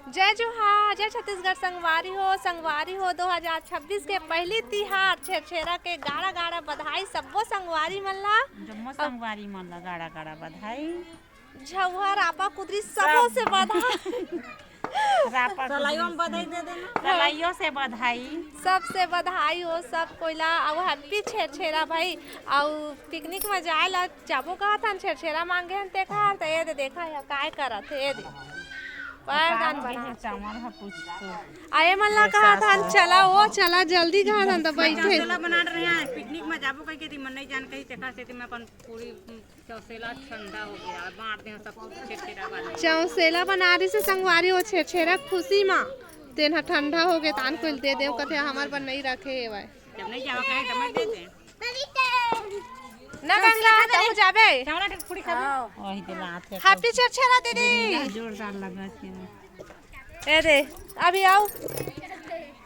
जय जोहार, जय छत्तीसगढ़। संगवारी हो 2026 के पहली तिहार छेरछेरा के गाड़ा गाड़ा बधाई सब्बो संगवारी मन ला। जम्मो संगवारी मन ला गाड़ा गाड़ा बधाई। झउहा रापा कुदरी सबो से बधाई। रापा सलाइयों में बधाई दे देना। सलाइयों से बधाई। सबसे बधाई हो सब कोइला। और हैप्पी छेरछेरा भाई। और पिकनिक में जाए ला जाबो कहा था छेरछेरा मांगे हन देखा तो ये दे देखा या काय करत है ये दे पैरदान बना चावल है कुछ तो आए मन ला कहा था चला वो चला जल्दी कहा था तो बैठे चौसेला बना रहे हैं पिकनिक में जाबो कह के दी मन नहीं जान कही देखा से मैं अपन पूरी चौसेला ठंडा हो गया बांट दे सब छेरछेरा वाले चौसेला बना रही से संगवारी हो छेरछेरा खुशी माँ तेन ठंडा हो गए तान को दे दे कथे हमार पर नहीं रखे है जब नहीं जावा कहे तो मैं दे दे ना गंगा तो जाबे चावल पूरी खाओ वही दे लात है हैप्पी छेरछेरा दीदी जोरदार लगा के ए दे अभी आओ